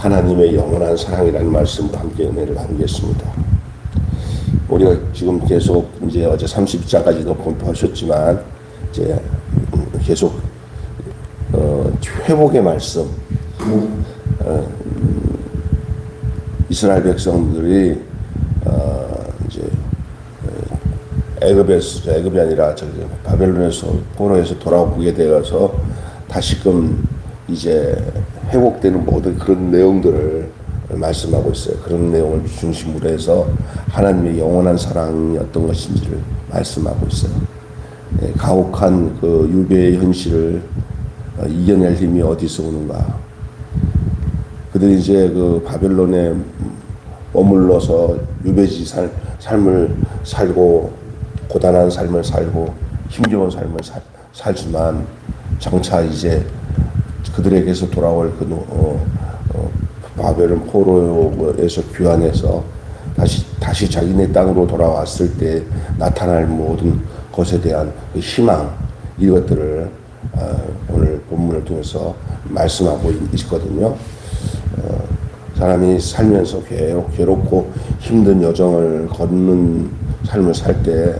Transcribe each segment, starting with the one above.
하나님의 영원한 사랑이라는 말씀으로 함께 은혜를 나누겠습니다. 우리가 지금 계속 이제 어제 30장까지도 공부하셨지만 이제 계속 회복의 말씀, 이스라엘 백성들이 이제 애굽이 아니라 저기 바벨론에서 포로에서 돌아오게 되어서 다시금 이제 회복되는 모든 그런 내용들을 말씀하고 있어요. 그런 내용을 중심으로 해서 하나님의 영원한 사랑이 어떤 것인지를 말씀하고 있어요. 가혹한 그 유배의 현실을 이겨낼 힘이 어디서 오는가? 그들이 이제 그 바벨론에 머물러서 유배지 삶을 살고 고단한 삶을 살고 힘겨운 삶을 살지만 장차 이제 그들에게서 돌아올 바벨론 포로에서 귀환해서 다시 자기네 땅으로 돌아왔을 때 나타날 모든 것에 대한 그 희망, 이것들을 오늘 본문을 통해서 말씀하고 있거든요. 사람이 살면서 괴롭고 힘든 여정을 걷는 삶을 살 때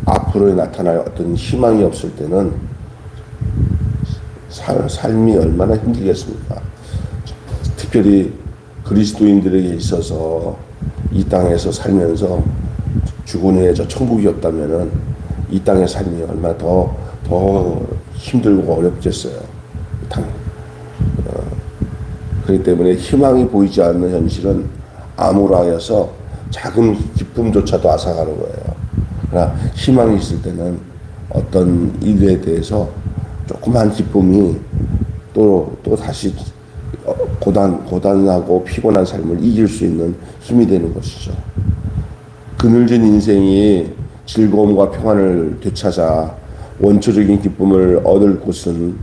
앞으로 나타날 어떤 희망이 없을 때는 삶이 얼마나 힘들겠습니까? 특별히 그리스도인들에게 있어서 이 땅에서 살면서 죽은 후에 저 천국이 없다면은 이 땅의 삶이 얼마나 더 힘들고 어렵겠어요. 그렇기 때문에 희망이 보이지 않는 현실은 암울하여서 작은 기쁨조차도 앗아가는 거예요. 그러나 희망이 있을 때는 어떤 일에 대해서 조그만 기쁨이 또 다시 고단하고 피곤한 삶을 이길 수 있는 힘이 되는 것이죠. 그늘진 인생이 즐거움과 평안을 되찾아 원초적인 기쁨을 얻을 곳은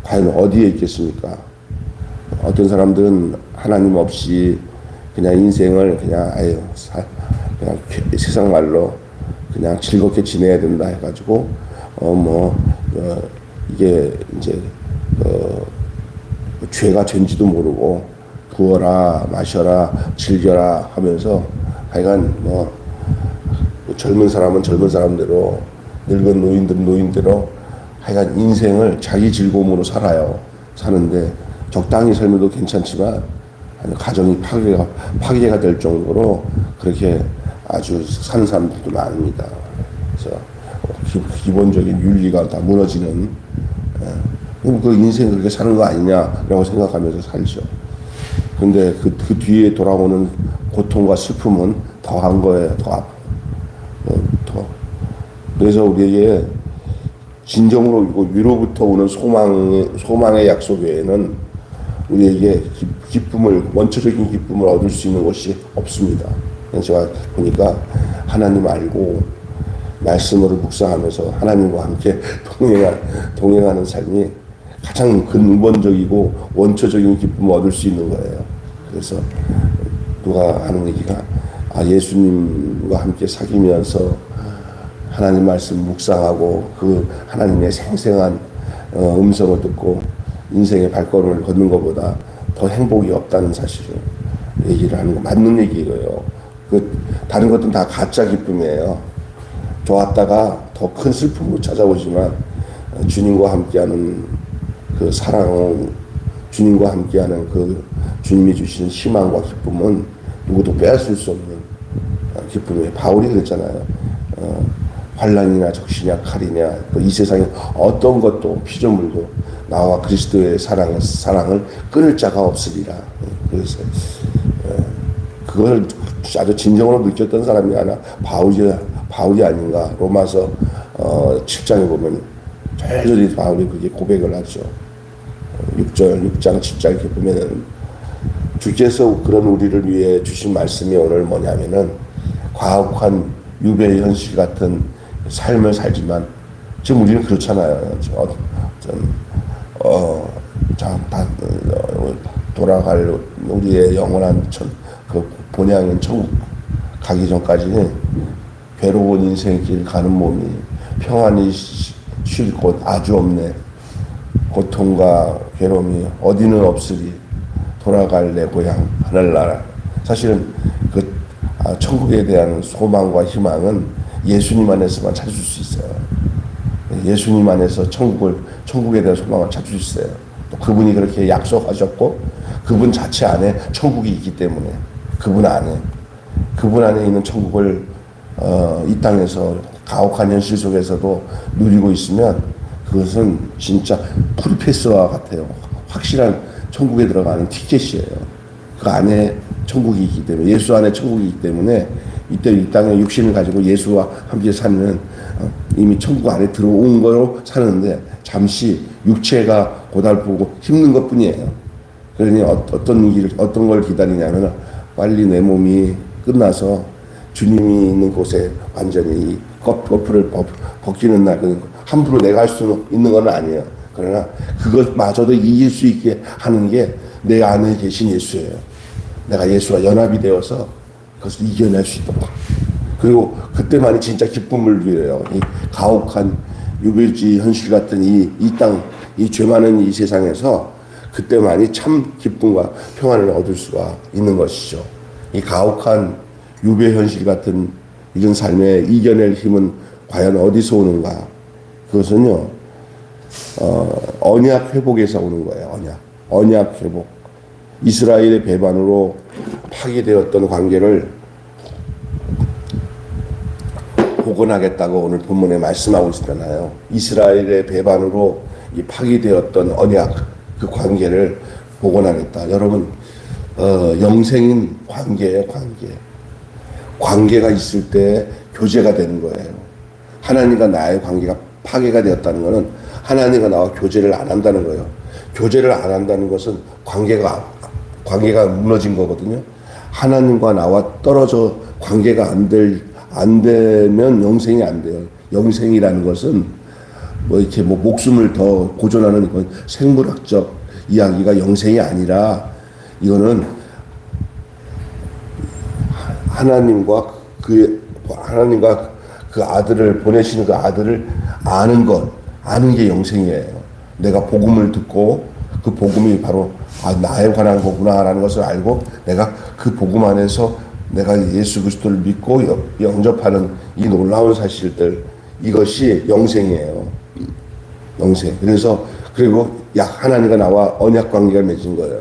과연 어디에 있겠습니까? 어떤 사람들은 하나님 없이 그냥 인생을 그냥 세상 말로 그냥 즐겁게 지내야 된다 해가지고 이게 이제 죄가 죄인지도 모르고 부어라 마셔라 즐겨라 하면서 하여간 젊은 사람은 젊은 사람대로 늙은 노인들은 노인대로 하여간 인생을 자기 즐거움으로 사는데 적당히 살면도 괜찮지만 가정이 파괴가 될 정도로 그렇게 아주 사는 사람들도 많습니다. 그래서 기본적인 윤리가 다 무너지는 그 인생 그렇게 사는 거 아니냐라고 생각하면서 살죠. 근데 그 뒤에 돌아오는 고통과 슬픔은 더한 거예요. 더. 그래서 우리에게 진정으로 위로부터 오는 소망의 약속 외에는 우리에게 원초적인 기쁨을 얻을 수 있는 것이 없습니다. 제가 보니까 하나님 알고 말씀으로 묵상하면서 하나님과 함께 동행하는 삶이 가장 근본적이고 원초적인 기쁨을 얻을 수 있는 거예요. 그래서 누가 하는 얘기가 예수님과 함께 사귀면서 하나님 말씀 묵상하고 그 하나님의 생생한 음성을 듣고 인생의 발걸음을 걷는 것보다 더 행복이 없다는 사실을 얘기를 하는 거 맞는 얘기예요. 다른 것들은 다 가짜 기쁨이에요. 좋았다가 더 큰 슬픔으로 찾아오지만 주님과 함께하는 그 사랑, 주님과 함께하는 그 주님이 주시는 희망과 기쁨은 누구도 빼앗을 수 없는 기쁨이에요. 바울이 그랬잖아요. 환난이나 적시냐 칼이냐 이 세상에 어떤 것도 피조물도 나와 그리스도의 사랑을 끊을 자가 없으리라. 그래서 그걸 아주 진정으로 느꼈던 사람이 하나 바울이 아닌가. 로마서 7장에 보면 절절히 바울이 그렇게 고백을 하죠. 6장 7장 이렇게 보면은 주께서 그런 우리를 위해 주신 말씀이 오늘 뭐냐면은 가혹한 유배의 현실 같은 삶을 살지만 지금 우리는 그렇잖아요. 돌아갈 우리의 영원한 그 본향인 천국 가기 전까지는 괴로운 인생길 가는 몸이 평안히 쉴 곳 아주 없네. 고통과 괴로움이 어디는 없으리. 돌아갈 내 고향 하늘나라. 사실은 천국에 대한 소망과 희망은 예수님 안에서만 찾을 수 있어요. 예수님 안에서 천국에 대한 소망을 찾을 수 있어요. 또 그분이 그렇게 약속하셨고 그분 자체 안에 천국이 있기 때문에 그분 안에 있는 천국을 이 땅에서 가혹한 현실 속에서도 누리고 있으면 그것은 진짜 풀패스와 같아요. 확실한 천국에 들어가는 티켓이에요. 그 안에 천국이 있기 때문에 예수 안에 천국이 있기 때문에 이때 이 땅에 육신을 가지고 예수와 함께 사는 이미 천국 안에 들어온 거로 사는데 잠시 육체가 고달프고 힘든 것뿐이에요. 그러니 어떤 걸 기다리냐면 빨리 내 몸이 끝나서 주님이 있는 곳에 완전히 거풀을 벗기는 날 함부로 내가 할 수 있는 건 아니에요. 그러나 그것마저도 이길 수 있게 하는 게 내 안에 계신 예수예요. 내가 예수와 연합이 되어서 그것을 이겨낼 수 있도록. 그리고 그때만이 진짜 기쁨을 누려요. 이 가혹한 유배지 현실 같은 이 땅, 이 죄 많은 이 세상에서 그때만이 참 기쁨과 평안을 얻을 수가 있는 것이죠. 이 가혹한 유배 현실 같은 이런 삶에 이겨낼 힘은 과연 어디서 오는가? 그것은요, 언약 회복에서 오는 거예요. 언약 회복. 이스라엘의 배반으로 파괴되었던 관계를 복원하겠다고 오늘 본문에 말씀하고 있잖아요. 이스라엘의 배반으로 이 파괴되었던 언약, 그 관계를 복원하겠다. 여러분, 영생인 관계예요, 관계가 있을 때 교제가 되는 거예요. 하나님과 나의 관계가 파괴가 되었다는 것은 하나님과 나와 교제를 안 한다는 거예요. 교제를 안 한다는 것은 관계가 무너진 거거든요. 하나님과 나와 떨어져 관계가 안 되면 영생이 안 돼요. 영생이라는 것은 이렇게 목숨을 더 보존하는 건 생물학적 이야기가 영생이 아니라 이거는 하나님과 그 아들을 보내시는 그 아들을 아는 게 영생이에요. 내가 복음을 듣고 그 복음이 바로 나에 관한 거구나라는 것을 알고 내가 그 복음 안에서 내가 예수 그리스도를 믿고 영접하는 이 놀라운 사실들, 이것이 영생이에요. 영생. 그리고 하나님과 나와 언약 관계가 맺은 거예요.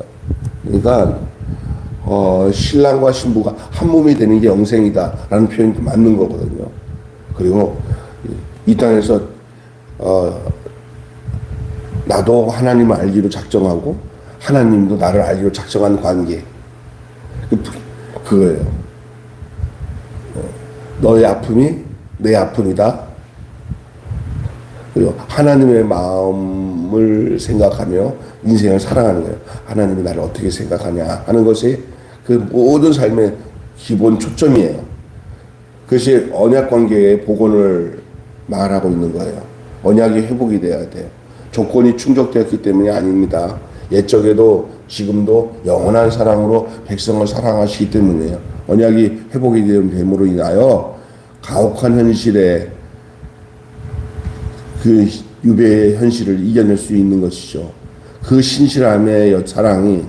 그러니까 신랑과 신부가 한 몸이 되는 게 영생이다라는 표현이 맞는 거거든요. 그리고 이 땅에서 나도 하나님을 알기로 작정하고 하나님도 나를 알기로 작정한 관계, 그거예요. 너의 아픔이 내 아픔이다. 그리고 하나님의 마음을 생각하며 인생을 살아가는 거예요. 하나님이 나를 어떻게 생각하냐 하는 것이 그 모든 삶의 기본 초점이에요. 그것이 언약 관계의 복원을 말하고 있는 거예요. 언약이 회복이 돼야 돼요. 조건이 충족되었기 때문이 아닙니다. 옛적에도 지금도 영원한 사랑으로 백성을 사랑하시기 때문이에요. 언약이 회복이 됨으로 인하여 가혹한 현실에 그 유배의 현실을 이겨낼 수 있는 것이죠. 그 신실한 사랑이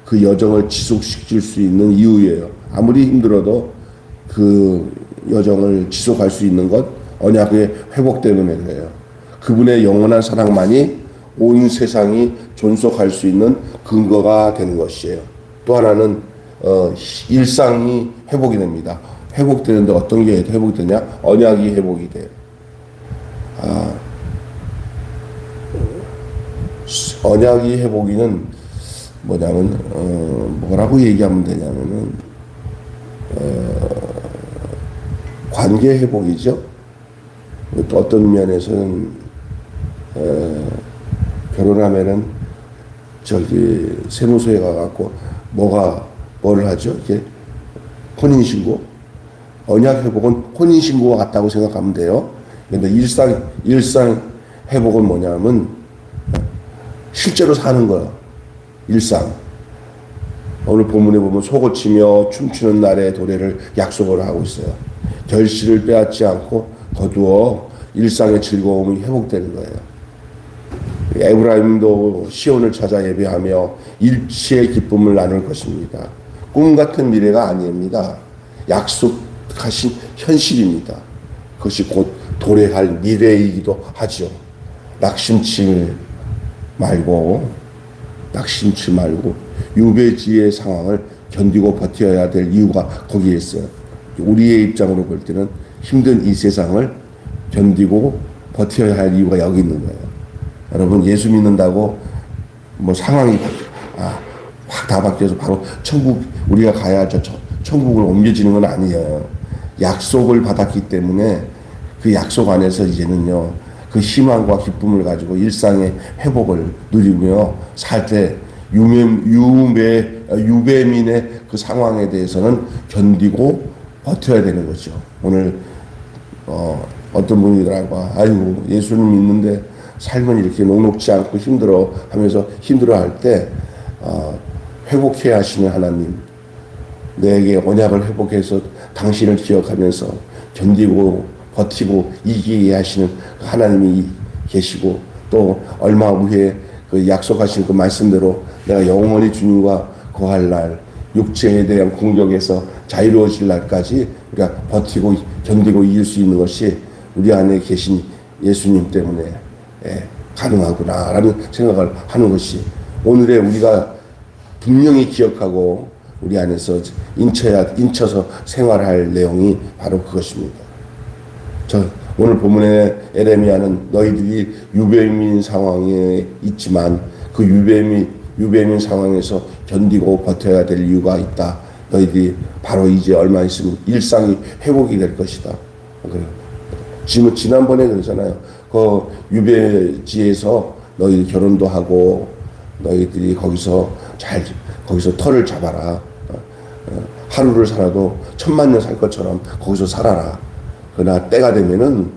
그 여정을 지속시킬 수 있는 이유예요. 아무리 힘들어도 그 여정을 지속할 수 있는 것, 언약의 회복 때문에 그래요. 그분의 영원한 사랑만이 온 세상이 존속할 수 있는 근거가 되는 것이에요. 또 하나는 일상이 회복이 됩니다. 회복되는데 어떤 게 회복이 되냐? 언약이 회복이 돼요. 언약이 회복이는 뭐냐면 뭐라고 얘기하면 되냐면은 관계 회복이죠. 또 어떤 면에서는 결혼하면은 세무서에 가갖고 뭐를 하죠? 이렇게 혼인신고. 언약 회복은 혼인신고와 같다고 생각하면 돼요. 근데 일상 회복은 뭐냐면 실제로 사는 거예요. 일상. 오늘 본문에 보면 소고치며 춤추는 날의 도래를 약속을 하고 있어요. 결실을 빼앗지 않고 거두어 일상의 즐거움이 회복되는 거예요. 에브라임도 시온을 찾아 예배하며 일치의 기쁨을 나눌 것입니다. 꿈 같은 미래가 아닙니다. 약속하신 현실입니다. 그것이 곧 도래할 미래이기도 하죠. 낙심치 말고 유배지의 상황을 견디고 버텨야 될 이유가 거기에 있어요. 우리의 입장으로 볼 때는 힘든 이 세상을 견디고 버텨야 할 이유가 여기 있는 거예요. 여러분, 예수 믿는다고 뭐 상황이 확 다 바뀌어서 바로 천국 우리가 가야 할 천국을 옮겨지는 건 아니에요. 약속을 받았기 때문에 그 약속 안에서 이제는요, 그 희망과 기쁨을 가지고 일상의 회복을 누리며 살 때 유배민의 그 상황에 대해서는 견디고 버텨야 되는 거죠. 오늘 어떤 분이더라고, 아이고 예수님 믿는데 삶은 이렇게 녹록지 않고 힘들어 하면서 힘들어할 때 회복해야 하시는 하나님, 내게 언약을 회복해서 당신을 기억하면서 견디고 버티고 이기게 하시는 하나님이 계시고, 또 얼마 후에 그 약속하신 그 말씀대로 내가 영원히 주님과 거할 날, 육체에 대한 공격에서 자유로워질 날까지 우리가 버티고 견디고 이길 수 있는 것이 우리 안에 계신 예수님 때문에 가능하구나라는 생각을 하는 것이 오늘의 우리가 분명히 기억하고 우리 안에서 인쳐서 생활할 내용이 바로 그것입니다. 오늘 본문의 에레미야는 너희들이 유배민 상황에 있지만 그 유배민 상황에서 견디고 버텨야 될 이유가 있다. 너희들이 바로 이제 얼마 있으면 일상이 회복이 될 것이다. 지난번에 그러잖아요. 그 유배지에서 너희들 결혼도 하고 너희들이 거기서 털을 잡아라. 하루를 살아도 1000만 년 살 것처럼 거기서 살아라. 그러나 때가 되면은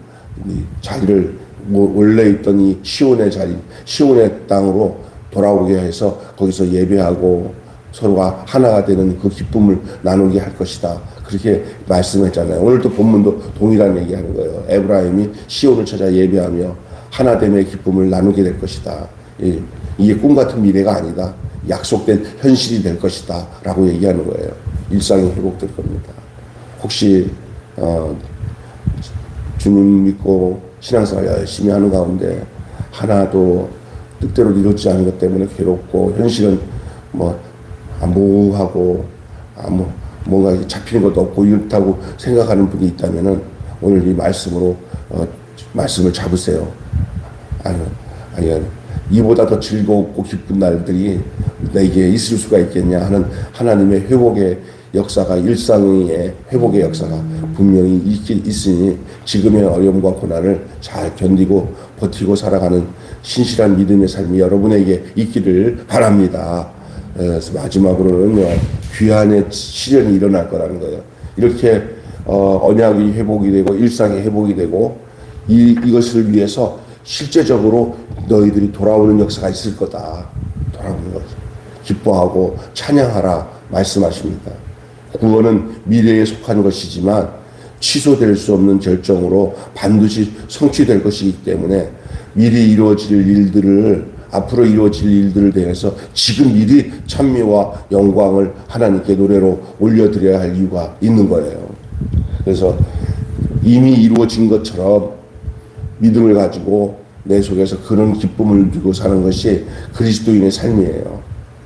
자기를 원래 있던 이 시온의 자리, 시온의 땅으로 돌아오게 해서 거기서 예배하고 서로가 하나가 되는 그 기쁨을 나누게 할 것이다. 그렇게 말씀했잖아요. 오늘도 본문도 동일한 얘기하는 거예요. 에브라임이 시온을 찾아 예배하며 하나됨의 기쁨을 나누게 될 것이다. 이게 꿈 같은 미래가 아니다. 약속된 현실이 될 것이다. 라고 얘기하는 거예요. 일상이 회복될 겁니다. 혹시 주님 믿고 신앙생활 열심히 하는 가운데 하나도 뜻대로 이루어지지 않은 것 때문에 괴롭고 현실은 모호하고 뭔가 잡히는 것도 없고 이렇다고 생각하는 분이 있다면은 오늘 이 말씀으로 말씀을 잡으세요. 아니요. 이보다 더 즐겁고 기쁜 날들이 내게 있을 수가 있겠냐 하는 하나님의 회복의 역사가, 일상의 회복의 역사가 분명히 있으니 지금의 어려움과 고난을 잘 견디고 버티고 살아가는 신실한 믿음의 삶이 여러분에게 있기를 바랍니다. 그래서 마지막으로는요, 귀한의 시련이 일어날 거라는 거예요. 이렇게 언약이 회복이 되고 일상이 회복이 되고 이것을 위해서 실제적으로 너희들이 돌아오는 역사가 있을 거다. 돌아오는 것. 기뻐하고 찬양하라 말씀하십니다. 구원은 미래에 속한 것이지만 취소될 수 없는 결정으로 반드시 성취될 것이기 때문에 미리 이루어질 일들을, 앞으로 이루어질 일들을 대해서 지금 미리 찬미와 영광을 하나님께 노래로 올려드려야 할 이유가 있는 거예요. 그래서 이미 이루어진 것처럼 믿음을 가지고 내 속에서 그런 기쁨을 주고 사는 것이 그리스도인의 삶이에요.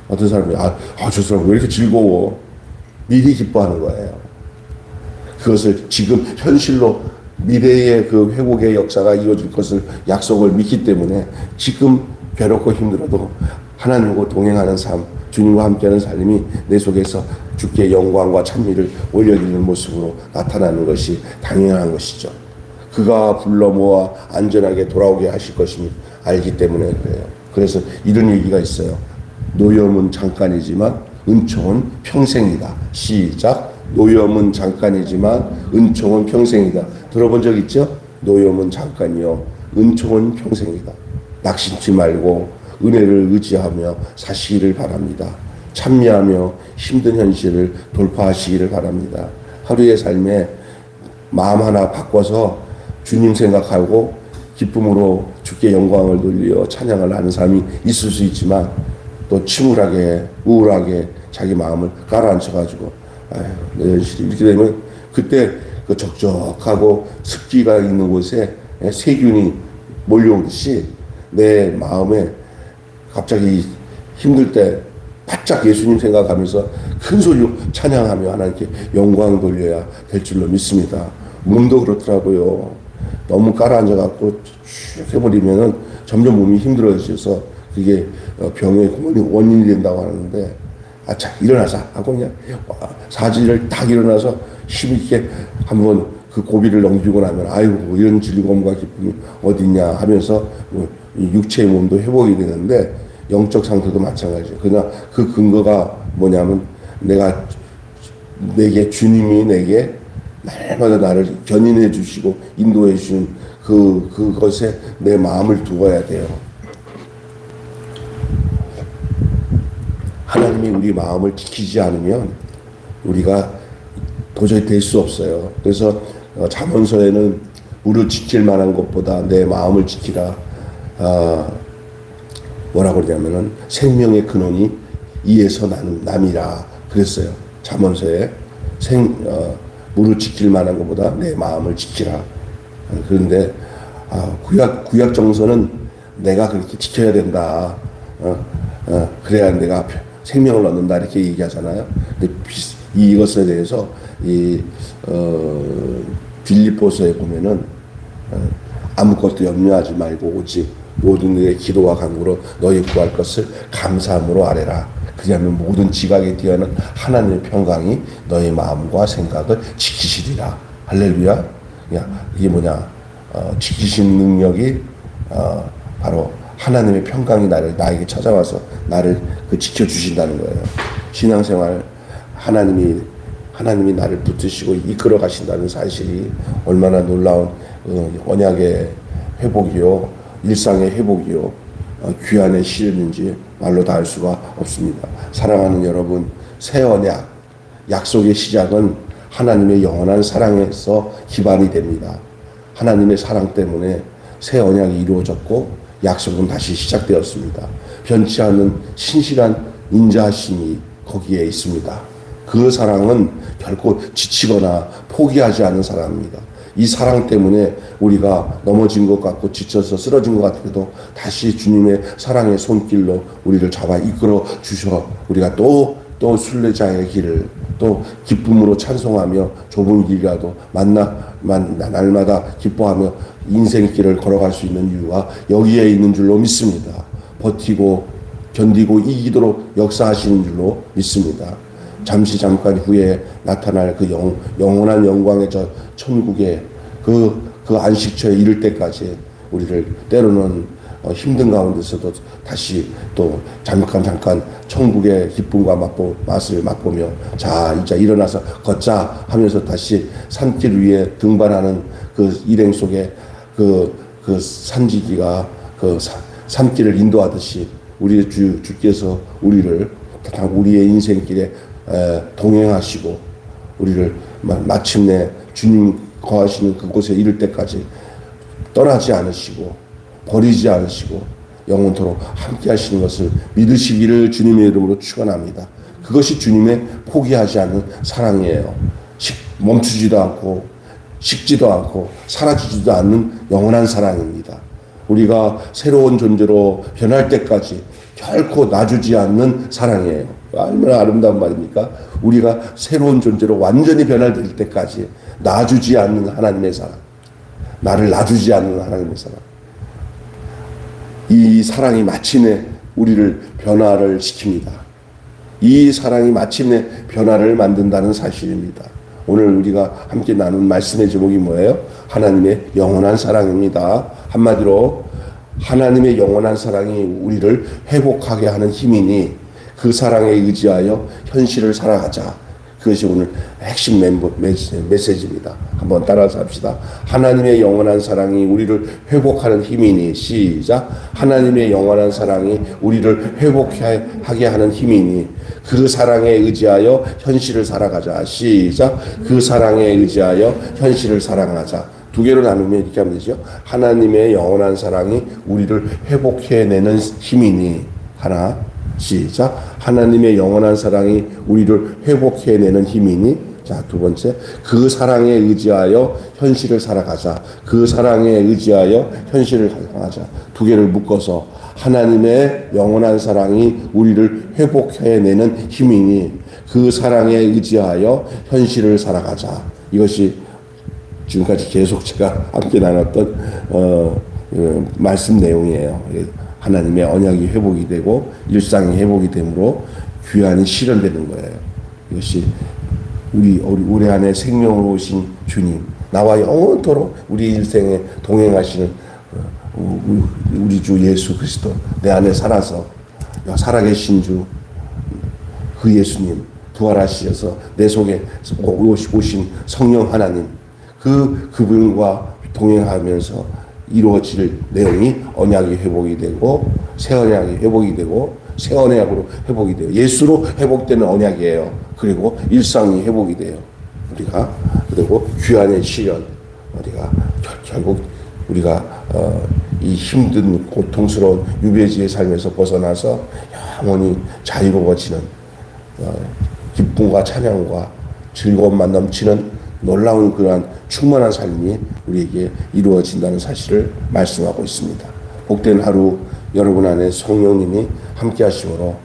어떤 사람이 저 사람 왜 이렇게 즐거워? 미리 기뻐하는 거예요. 그것을 지금 현실로 미래의 그 회복의 역사가 이루어질 것을 약속을 믿기 때문에 지금 괴롭고 힘들어도 하나님과 동행하는 삶, 주님과 함께하는 삶이 내 속에서 주께 영광과 찬미를 올려드리는 모습으로 나타나는 것이 당연한 것이죠. 그가 불러 모아 안전하게 돌아오게 하실 것임을 알기 때문에 그래요. 그래서 이런 얘기가 있어요. 노염은 잠깐이지만 은총은 평생이다. 시작. 노염은 잠깐이지만 은총은 평생이다. 들어본 적 있죠? 노염은 잠깐이요, 은총은 평생이다. 낙심치 말고 은혜를 의지하며 사시기를 바랍니다. 참여하며 힘든 현실을 돌파하시기를 바랍니다. 하루의 삶에 마음 하나 바꿔서 주님 생각하고 기쁨으로 주께 영광을 돌려 찬양을 하는 삶이 있을 수 있지만 또 침울하게 우울하게 자기 마음을 깔아앉혀가지고 내 현실이 이렇게 되면 그때 그 적적하고 습기가 있는 곳에 세균이 몰려오듯이 내 마음에 갑자기 힘들 때 바짝 예수님 생각하면서 큰 소리로 찬양하며 하나님께 영광 돌려야 될 줄로 믿습니다. 몸도 그렇더라고요. 너무 깔아앉아갖고 쭉 해버리면은 점점 몸이 힘들어져서 그게 병의 원인이 된다고 하는데 자 일어나자 하고 그냥 사지를 딱 일어나서 힘있게 한번 그 고비를 넘기고 나면 아이고 이런 즐거움과 기쁨이 어딨냐 하면서 육체의 몸도 회복이 되는데 영적 상태도 마찬가지예요. 그러나 그 근거가 뭐냐면 주님이 내게 날마다 나를 견인해 주시고 인도해 주신 그것에 내 마음을 두어야 돼요. 하나님이 우리 마음을 지키지 않으면 우리가 도저히 될 수 없어요. 그래서 잠언서에는 우리를 지킬 만한 것보다 내 마음을 지키라. 뭐라고 그러냐면은 생명의 근원이 이에서 남이라 그랬어요. 잠언서에 물을 지킬 만한 것보다 내 마음을 지키라. 그런데 구약 정서는 내가 그렇게 지켜야 된다. 그래야 내가 생명을 얻는다 이렇게 얘기하잖아요. 근데 이것에 대해서 빌립보서에 보면은 아무것도 염려하지 말고 오직 모든 일에 기도와 간구로 너희 구할 것을 감사함으로 아뢰라. 그리하면 모든 지각에 뛰어난 하나님의 평강이 너희 마음과 생각을 지키시리라. 할렐루야. 이게 뭐냐? 지키신 능력이 바로 하나님의 평강이 나에게 찾아와서 나를 지켜주신다는 거예요. 신앙생활 하나님이 나를 붙드시고 이끌어 가신다는 사실이 얼마나 놀라운 언약의 회복이요, 일상의 회복이요, 귀한의 실인지 말로 다 할 수가 없습니다. 사랑하는 여러분, 새 언약, 약속의 시작은 하나님의 영원한 사랑에서 기반이 됩니다. 하나님의 사랑 때문에 새 언약이 이루어졌고 약속은 다시 시작되었습니다. 변치 않는 신실한 인자하심이 거기에 있습니다. 그 사랑은 결코 지치거나 포기하지 않은 사랑입니다. 이 사랑 때문에 우리가 넘어진 것 같고 지쳐서 쓰러진 것 같아도 다시 주님의 사랑의 손길로 우리를 잡아 이끌어 주셔 우리가 또 순례자의 길을 또 기쁨으로 찬송하며 좁은 길이라도 날마다 기뻐하며 인생길을 걸어갈 수 있는 이유가 여기에 있는 줄로 믿습니다. 버티고 견디고 이기도록 역사하시는 줄로 믿습니다. 잠깐 후에 나타날 그 영원한 영광의 저 천국의 그 안식처에 이를 때까지 우리를 때로는 힘든 가운데서도 다시 또 잠깐 천국의 기쁨과 맛을 맛보며 자 이제 일어나서 걷자 하면서 다시 산길 위에 등반하는 그 일행 속에 그 산지기가 산길을 인도하듯이 우리의 주께서 우리의 인생길에 동행하시고 우리를 마침내 주님 거하시는 그곳에 이를 때까지 떠나지 않으시고 버리지 않으시고 영원토록 함께 하시는 것을 믿으시기를 주님의 이름으로 축원합니다. 그것이 주님의 포기하지 않는 사랑이에요. 멈추지도 않고 식지도 않고 사라지지도 않는 영원한 사랑입니다. 우리가 새로운 존재로 변할 때까지 결코 놔주지 않는 사랑이에요. 얼마나 아름다운 말입니까? 우리가 새로운 존재로 완전히 변화될 때까지 놔주지 않는 하나님의 사랑, 나를 놔주지 않는 하나님의 사랑. 이 사랑이 마침내 우리를 변화를 시킵니다. 이 사랑이 마침내 변화를 만든다는 사실입니다. 오늘 우리가 함께 나눈 말씀의 제목이 뭐예요? 하나님의 영원한 사랑입니다. 한마디로 하나님의 영원한 사랑이 우리를 회복하게 하는 힘이니 그 사랑에 의지하여 현실을 살아가자. 그것이 오늘 핵심 메시지입니다. 한번 따라서 합시다. 하나님의 영원한 사랑이 우리를 회복하는 힘이니 시작. 하나님의 영원한 사랑이 우리를 회복하게 하는 힘이니 그 사랑에 의지하여 현실을 살아가자. 시작. 그 사랑에 의지하여 현실을 살아가자. 두 개로 나누면 이렇게 하면 되죠. 하나님의 영원한 사랑이 우리를 회복해내는 힘이니 하나 시작. 하나님의 영원한 사랑이 우리를 회복해내는 힘이니 자, 두 번째, 그 사랑에 의지하여 현실을 살아가자. 그 사랑에 의지하여 현실을 살아가자. 두 개를 묶어서 하나님의 영원한 사랑이 우리를 회복해내는 힘이니 그 사랑에 의지하여 현실을 살아가자. 이것이 지금까지 계속 제가 함께 나눴던 말씀 내용이에요. 하나님의 언약이 회복이 되고 일상이 회복이 되므로 귀환이 실현되는 거예요. 이것이 우리 올해 안에 생명으로 오신 주님, 나와 영원토록 우리 일생에 동행하시는 우리 주 예수 그리스도 내 안에 살아서 살아계신 주 그 예수님 부활하시어서 내 속에 오신 성령 하나님 그분과 동행하면서 이루어질 내용이 언약이 회복이 되고 새 언약이 회복이 되고 새 언약으로 회복이 돼요. 예수로 회복되는 언약이에요. 그리고 일상이 회복이 돼요. 우리가 그리고 귀환의 실현 우리가 결국 우리가 이 힘든 고통스러운 유배지의 삶에서 벗어나서 영원히 자유로워지는 기쁨과 찬양과 즐거움만 넘치는 놀라운 그러한 충만한 삶이 우리에게 이루어진다는 사실을 말씀하고 있습니다. 복된 하루 여러분 안에 성령님이 함께 하심으로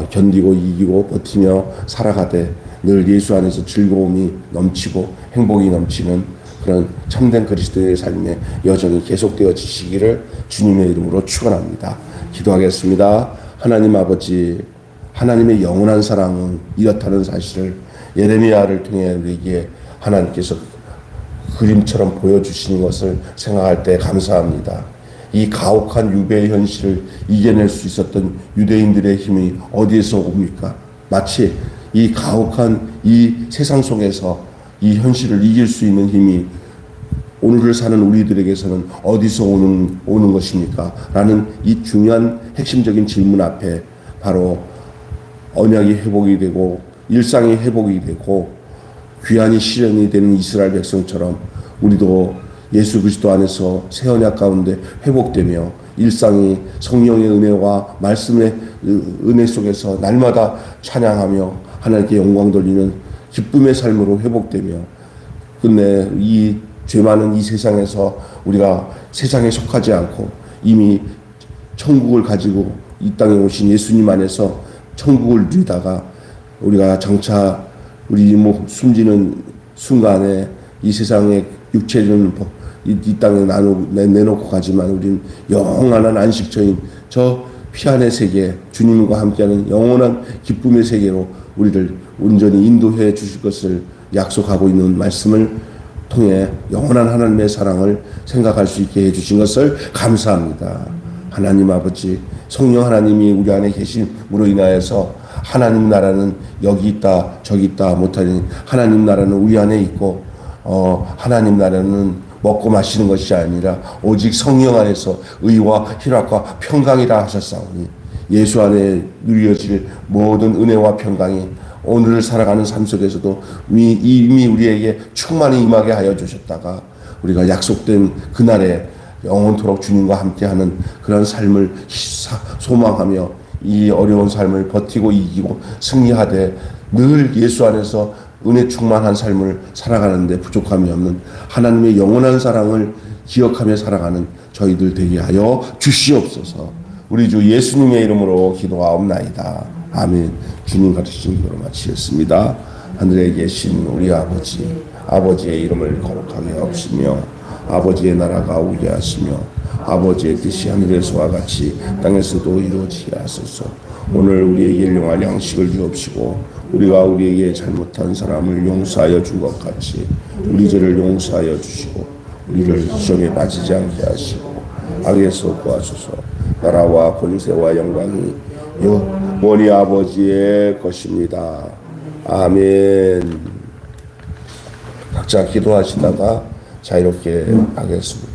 견디고 이기고 버티며 살아가되 늘 예수 안에서 즐거움이 넘치고 행복이 넘치는 그런 참된 그리스도의 삶의 여정이 계속되어지시기를 주님의 이름으로 축원합니다. 기도하겠습니다. 하나님 아버지, 하나님의 영원한 사랑은 이렇다는 사실을 예레미야를 통해 우리에게 하나님께서 그림처럼 보여주시는 것을 생각할 때 감사합니다. 이 가혹한 유배의 현실을 이겨낼 수 있었던 유대인들의 힘이 어디에서 옵니까? 마치 이 가혹한 이 세상 속에서 이 현실을 이길 수 있는 힘이 오늘을 사는 우리들에게서는 어디서 오는 것입니까? 라는 이 중요한 핵심적인 질문 앞에 바로 언약이 회복이 되고 일상이 회복이 되고 귀환이 실현이 되는 이스라엘 백성처럼 우리도 예수 그리스도 안에서 새 언약 가운데 회복되며 일상이 성령의 은혜와 말씀의 은혜 속에서 날마다 찬양하며 하나님께 영광 돌리는 기쁨의 삶으로 회복되며 끝내 이 죄 많은 이 세상에서 우리가 세상에 속하지 않고 이미 천국을 가지고 이 땅에 오신 예수님 안에서 천국을 누리다가 우리가 장차 우리 숨지는 순간에 이 세상의 육체는 이 땅에 내놓고 가지만 우리는 영원한 안식처인 저 피안의 세계 주님과 함께하는 영원한 기쁨의 세계로 우리를 온전히 인도해 주실 것을 약속하고 있는 말씀을 통해 영원한 하나님의 사랑을 생각할 수 있게 해주신 것을 감사합니다. 하나님 아버지, 성령 하나님이 우리 안에 계심으로 인하여서 하나님 나라는 여기 있다 저기 있다 못하니 하나님 나라는 우리 안에 있고 하나님 나라는 먹고 마시는 것이 아니라 오직 성령 안에서 의와 희락과 평강이라 하셨사오니 예수 안에 누려질 모든 은혜와 평강이 오늘을 살아가는 삶 속에서도 이미 우리에게 충만히 임하게 하여 주셨다가 우리가 약속된 그날에 영원토록 주님과 함께하는 그런 삶을 소망하며 이 어려운 삶을 버티고 이기고 승리하되 늘 예수 안에서 은혜 충만한 삶을 살아가는데 부족함이 없는 하나님의 영원한 사랑을 기억하며 살아가는 저희들 되게 하여 주시옵소서. 우리 주 예수님의 이름으로 기도하옵나이다. 아멘. 주님 가르치신 기도로 마치겠습니다. 하늘에 계신 우리 아버지, 아버지의 이름을 거룩하게 하옵시며 아버지의 나라가 오게 하시며 아버지의 뜻이 하늘에서와 같이 땅에서도 이루어지게 하소서. 오늘 우리에게 일용할 양식을 주옵시고 우리가 우리에게 잘못한 사람을 용서하여 준 것 같이 우리 죄를 용서하여 주시고 우리를 시험에 빠지지 않게 하시고 악에서 구하소서. 나라와 권세와 영광이 영원히 아버지의 것입니다. 아멘. 각자 기도하시다가 자유롭게 하겠습니다.